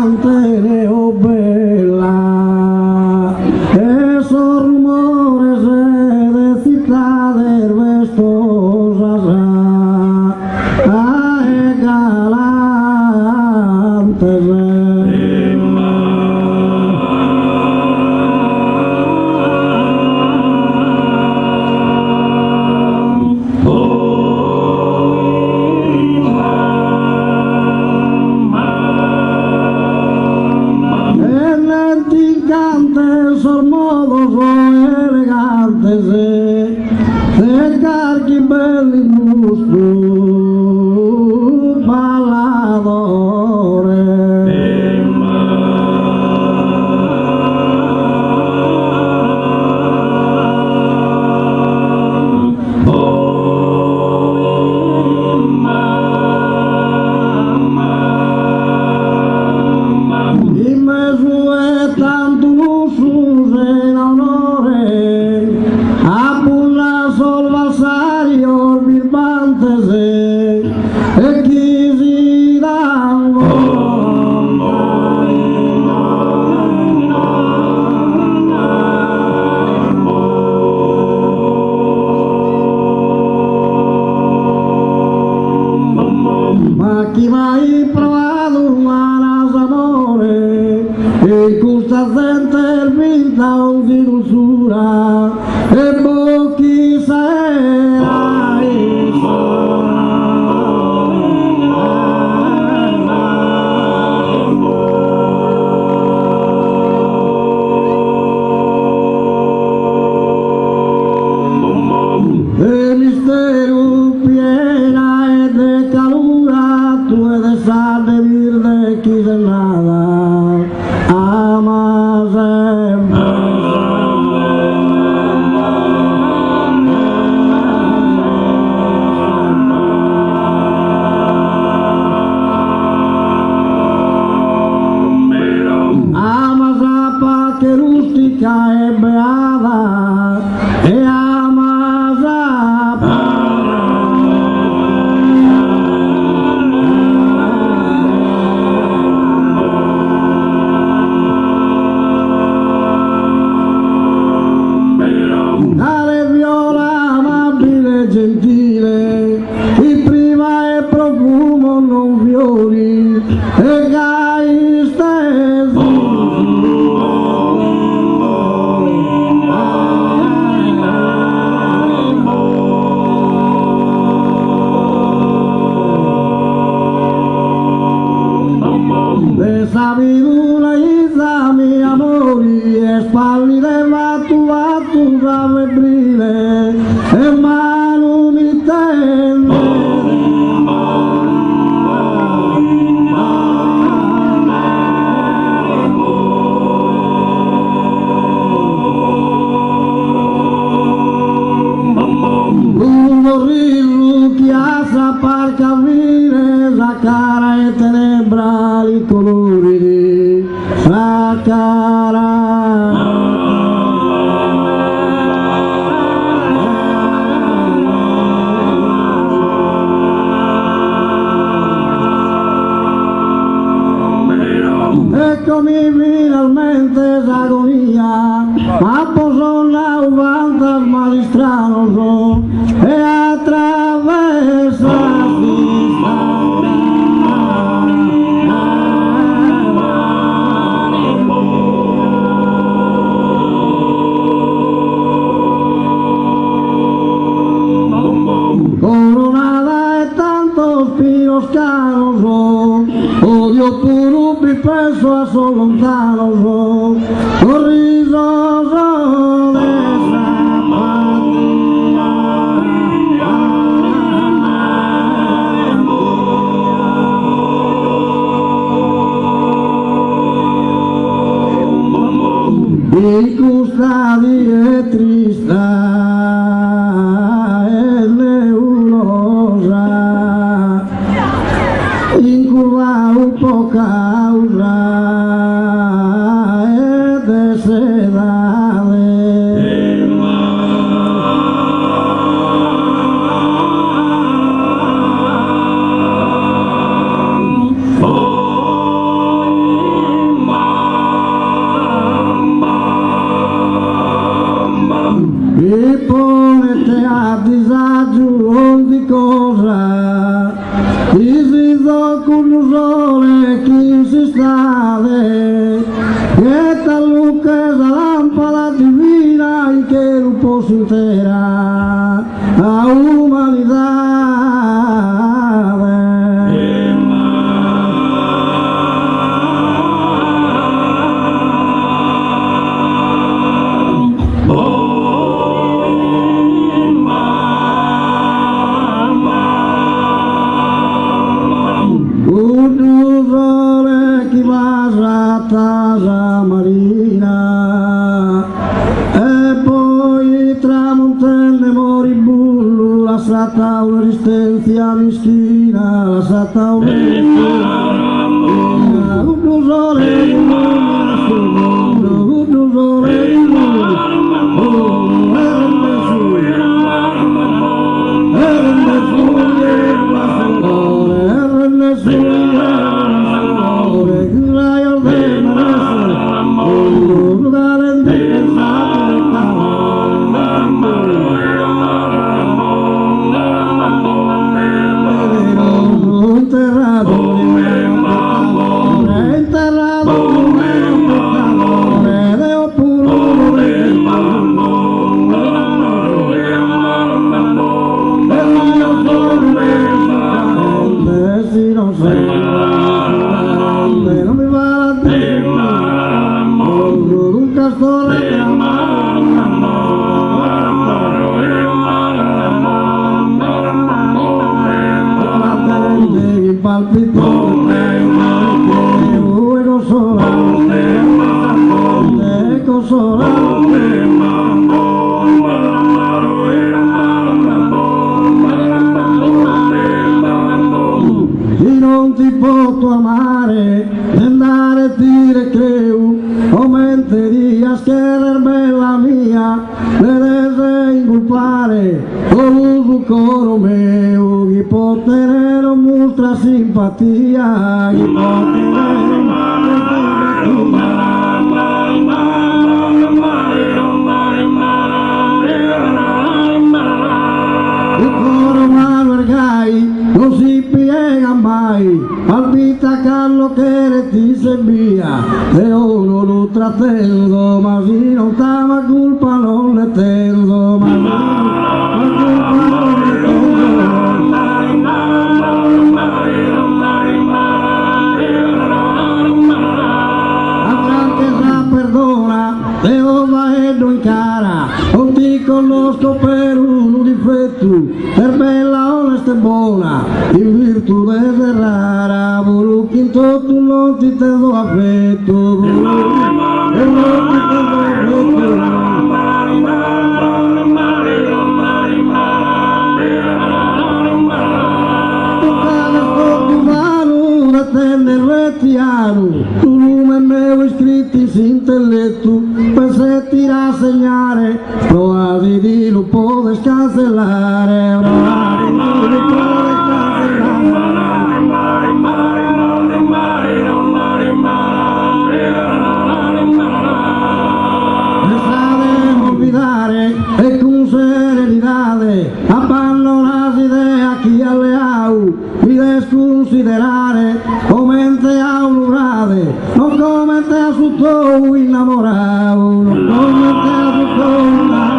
elegante o bella, esos rumores de cittades vestosas, galantes. Son modos elegantes de carchi belli gusto balladore. In mezzo è tanto e chi si dà ma chi mai provato un amore e questa gente vinta di dulzura e chi sei de mistero piena e de calura, tu he de saber de qui de nada, amas amas a parte rustica e beata e amas a gentile, in prima e profumo non fiori e gai stesi. De sabiduria isla mi amori e spalli della tua febbrile e mano mi tende. Uno rillo che asa par capire la cara e tenebrali colori di sa cara. Eccomi finalmente s'agonia, ma posò la fantasma di strano so, e attraversa coronada e tanto spiro scanoso, odio puro penso a so lontano so, sorriso so de di custadi e trista e neurosa in curva un po' causa e desedade. consolante, consolante. E non ti posso amare, andare a dire che come te dias che era bella mia, le deve incolpare, con un coro mio, chi può tenere molta simpatia, chi può tenere molta simpatia. Il coro Manuel non si piega mai, al pitacallo che ti servia, e uno lo trattengo, ma si non t'ama colpa non le tengo, ma la colpa non le perdona, te lo vedo in cara, non ti conosco per uno difetto, per bella, onesta e buona, in virtù de rara, voluto in tutto non ti tengo affetto, voluto e non ti tengo affetto. Tu lume meu scritti s'intelletto, per se ti rassegnare, provare di non può scancellare, provare di non può scancellare. E con serenità abbandonarsi a chi alleau, mi desconsiderare come te augurate, non come te su tu innamorato, non come te su tu innamorato.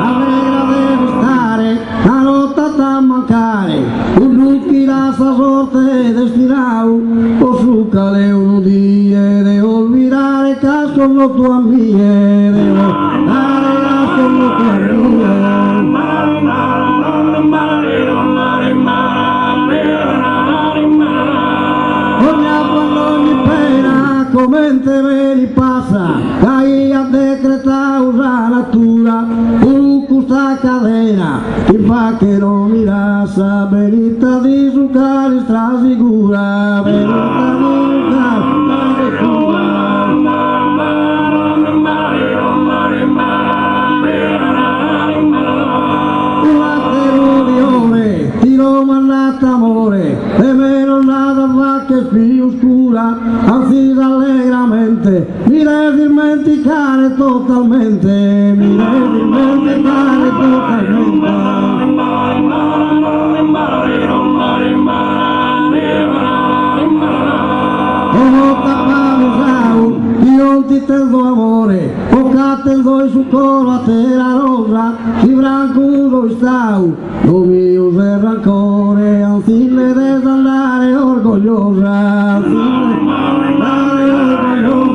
Avere devi stare, la notte a mancare, un lucchi la sua sorte destinato, o su cale uno dia, de olvidare casco no tua mia, devo dare casco no tua mia. Ogni pena come te me li passa, dai a decretare la natura, con questa cadena, ti fa che non mi rasa, benita di su cari strasicura, benita di su cari strasicura. Amore, e meno nada va che più oscura, anzi allegramente, mi devi dimenticare totalmente, mi devi dimenticare totalmente. Como tapamos io non ti tengo amore, o cattengo su coro a te la rosa, si branco stau, non mi usa il rancore, anzi ne devi andare orgogliosa.